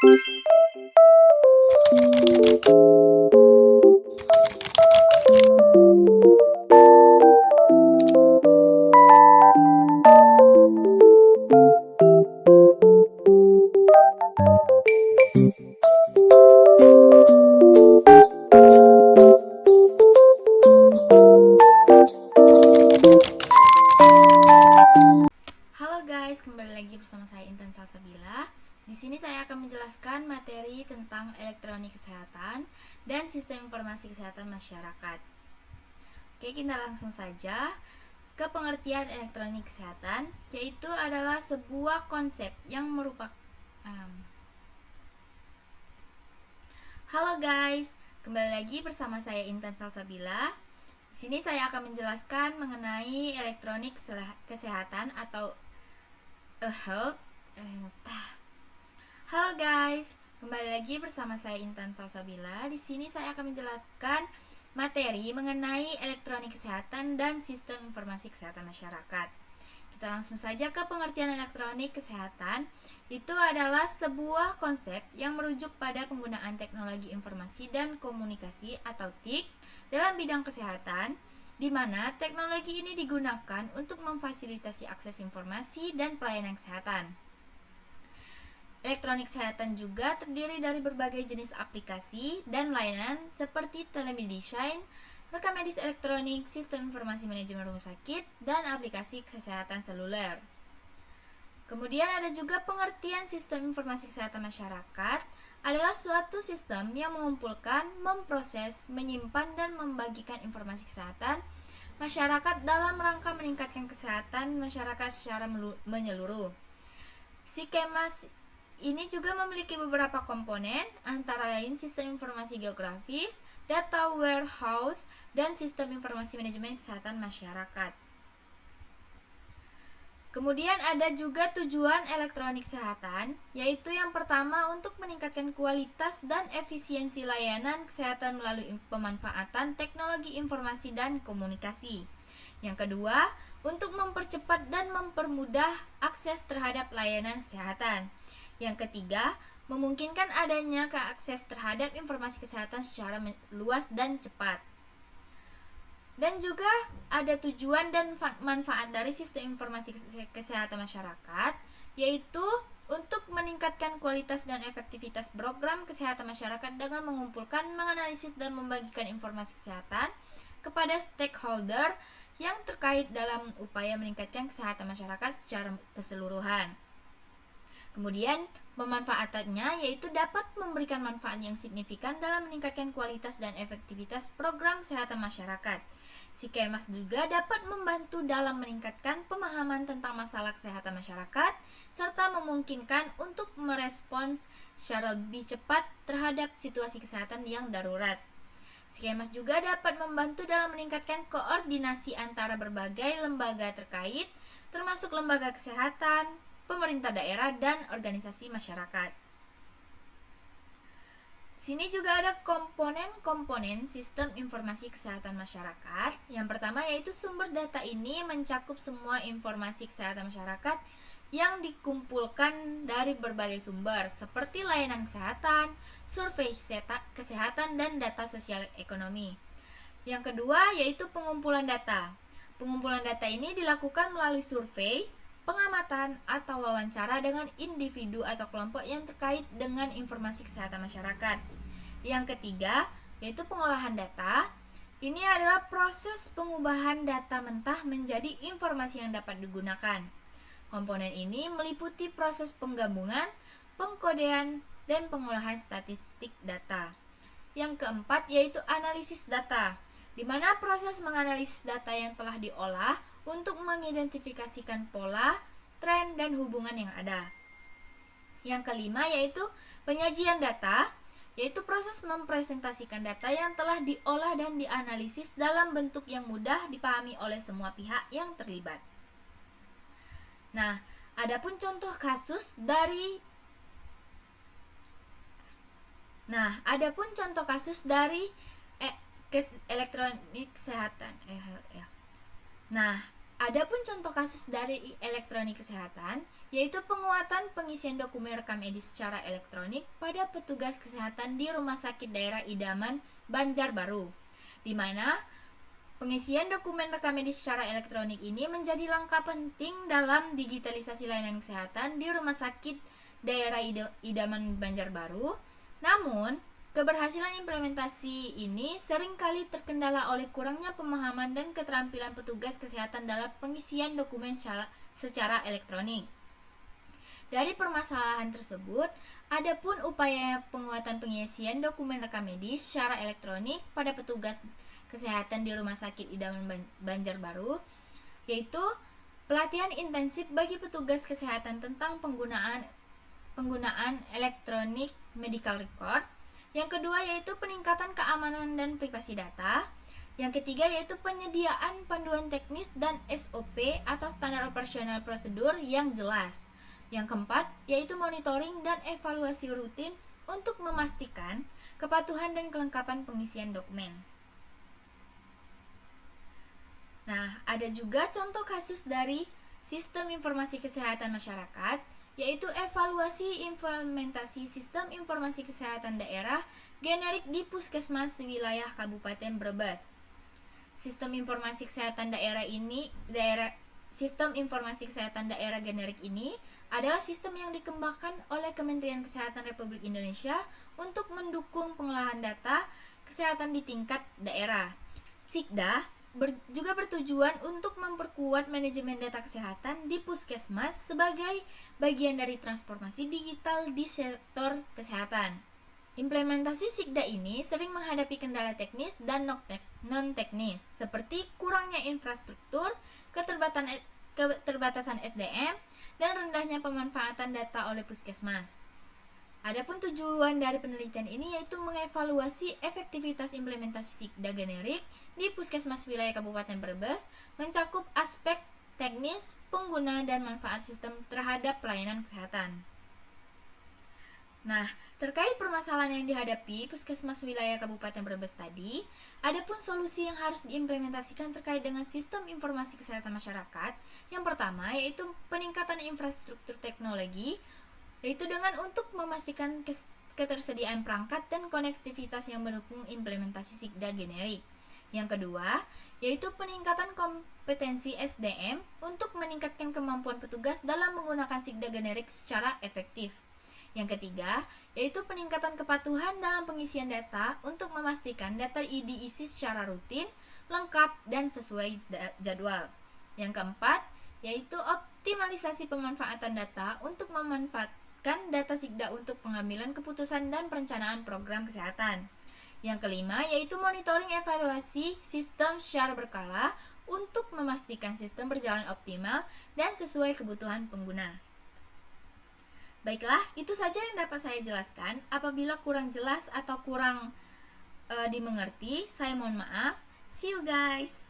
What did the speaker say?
Halo guys, kembali lagi bersama saya Intan Salsabila. Di sini saya akan menjelaskan materi tentang elektronik kesehatan dan sistem informasi kesehatan masyarakat. Oke, kita langsung saja ke pengertian elektronik kesehatan, yaitu adalah sebuah konsep yang merupakan Halo guys, kembali lagi bersama saya Intan Salsabila. Di sini saya akan menjelaskan mengenai elektronik kesehatan atau health. Halo guys, kembali lagi bersama saya Intan Salsabila. Di sini saya akan menjelaskan materi mengenai elektronik kesehatan dan sistem informasi kesehatan masyarakat. Kita langsung saja ke pengertian elektronik kesehatan. Itu adalah sebuah konsep yang merujuk pada penggunaan teknologi informasi dan komunikasi atau TIK dalam bidang kesehatan, di mana teknologi ini digunakan untuk memfasilitasi akses informasi dan pelayanan kesehatan. Elektronik kesehatan juga terdiri dari berbagai jenis aplikasi dan layanan seperti telemedicine, rekam medis elektronik, sistem informasi manajemen rumah sakit, dan aplikasi kesehatan seluler. Kemudian ada juga pengertian sistem informasi kesehatan masyarakat adalah suatu sistem yang mengumpulkan, memproses, menyimpan, dan membagikan informasi kesehatan masyarakat dalam rangka meningkatkan kesehatan masyarakat secara menyeluruh. Sikemas ini juga memiliki beberapa komponen, antara lain sistem informasi geografis, data warehouse, dan sistem informasi manajemen kesehatan masyarakat. Kemudian ada juga tujuan elektronik kesehatan, yaitu yang pertama untuk meningkatkan kualitas dan efisiensi layanan kesehatan melalui pemanfaatan teknologi informasi dan komunikasi. Yang kedua, untuk mempercepat dan mempermudah akses terhadap layanan kesehatan. Yang ketiga, memungkinkan adanya akses terhadap informasi kesehatan secara luas dan cepat. Dan juga ada tujuan dan manfaat dari sistem informasi kesehatan masyarakat, yaitu untuk meningkatkan kualitas dan efektivitas program kesehatan masyarakat dengan mengumpulkan, menganalisis, dan membagikan informasi kesehatan kepada stakeholder yang terkait dalam upaya meningkatkan kesehatan masyarakat secara keseluruhan. Kemudian pemanfaatannya yaitu dapat memberikan manfaat yang signifikan dalam meningkatkan kualitas dan efektivitas program kesehatan masyarakat. Sikemas juga dapat membantu dalam meningkatkan pemahaman tentang masalah kesehatan masyarakat serta memungkinkan untuk merespons secara lebih cepat terhadap situasi kesehatan yang darurat. Sikemas juga dapat membantu dalam meningkatkan koordinasi antara berbagai lembaga terkait, termasuk lembaga kesehatan, pemerintah daerah, dan organisasi masyarakat. Sini juga ada komponen-komponen sistem informasi kesehatan masyarakat. Yang pertama yaitu sumber data ini mencakup semua informasi kesehatan masyarakat yang dikumpulkan dari berbagai sumber seperti layanan kesehatan, survei kesehatan, dan data sosial ekonomi. Yang kedua yaitu pengumpulan data. Pengumpulan data ini dilakukan melalui survei, pengamatan, atau wawancara dengan individu atau kelompok yang terkait dengan informasi kesehatan masyarakat. Yang ketiga, yaitu pengolahan data. Ini adalah proses pengubahan data mentah menjadi informasi yang dapat digunakan. Komponen ini meliputi proses penggabungan, pengkodean, dan pengolahan statistik data. Yang keempat, yaitu analisis data, di mana proses menganalisis data yang telah diolah untuk mengidentifikasikan pola, tren, dan hubungan yang ada. Yang kelima yaitu penyajian data, yaitu proses mempresentasikan data yang telah diolah dan dianalisis dalam bentuk yang mudah dipahami oleh semua pihak yang terlibat. Nah, adapun contoh kasus dari elektronik kesehatan. Adapun contoh kasus dari elektronik kesehatan, yaitu penguatan pengisian dokumen rekam medis secara elektronik pada petugas kesehatan di Rumah Sakit Daerah Idaman, Banjarbaru, di mana pengisian dokumen rekam medis secara elektronik ini menjadi langkah penting dalam digitalisasi layanan kesehatan di Rumah Sakit Daerah Idaman Banjarbaru. Namun, keberhasilan implementasi ini seringkali terkendala oleh kurangnya pemahaman dan keterampilan petugas kesehatan dalam pengisian dokumen secara elektronik. Dari permasalahan tersebut, adapun upaya penguatan pengisian dokumen rekam medis secara elektronik pada petugas kesehatan di Rumah Sakit Idaman Banjarbaru, yaitu pelatihan intensif bagi petugas kesehatan tentang penggunaan elektronik medical record. Yang kedua yaitu peningkatan keamanan dan privasi data. Yang ketiga yaitu penyediaan panduan teknis dan SOP atau standar operasional prosedur yang jelas. Yang keempat yaitu monitoring dan evaluasi rutin untuk memastikan kepatuhan dan kelengkapan pengisian dokumen. Nah, ada juga contoh kasus dari Sistem Informasi Kesehatan Masyarakat, yaitu evaluasi implementasi Sistem Informasi Kesehatan Daerah generik di Puskesmas wilayah Kabupaten Brebes. Sistem Informasi Kesehatan Sistem Informasi Kesehatan Daerah generik ini adalah sistem yang dikembangkan oleh Kementerian Kesehatan Republik Indonesia untuk mendukung pengolahan data kesehatan di tingkat daerah. Sikda juga bertujuan untuk memperkuat manajemen data kesehatan di puskesmas sebagai bagian dari transformasi digital di sektor kesehatan. Implementasi Sikda ini sering menghadapi kendala teknis dan non-teknis, seperti kurangnya infrastruktur, keterbatasan SDM, dan rendahnya pemanfaatan data oleh puskesmas. Adapun tujuan dari penelitian ini yaitu mengevaluasi efektivitas implementasi Sikda generik di Puskesmas wilayah Kabupaten Brebes, mencakup aspek teknis, pengguna, dan manfaat sistem terhadap pelayanan kesehatan. Nah, terkait permasalahan yang dihadapi Puskesmas wilayah Kabupaten Brebes tadi, adapun solusi yang harus diimplementasikan terkait dengan sistem informasi kesehatan masyarakat. Yang pertama yaitu peningkatan infrastruktur teknologi, yaitu dengan untuk memastikan ketersediaan perangkat dan konektivitas yang mendukung implementasi Sikda generik. Yang kedua, yaitu peningkatan kompetensi SDM untuk meningkatkan kemampuan petugas dalam menggunakan Sikda generik secara efektif. Yang ketiga, yaitu peningkatan kepatuhan dalam pengisian data untuk memastikan data diisi secara rutin, lengkap, dan sesuai jadwal. Yang keempat, yaitu optimalisasi pemanfaatan data untuk memanfaatkan data Sikda untuk pengambilan keputusan dan perencanaan program kesehatan. Yang kelima yaitu monitoring evaluasi sistem secara berkala untuk memastikan sistem berjalan optimal dan sesuai kebutuhan pengguna. Baiklah, itu saja yang dapat saya jelaskan. Apabila kurang jelas atau kurang dimengerti, saya mohon maaf. See you guys.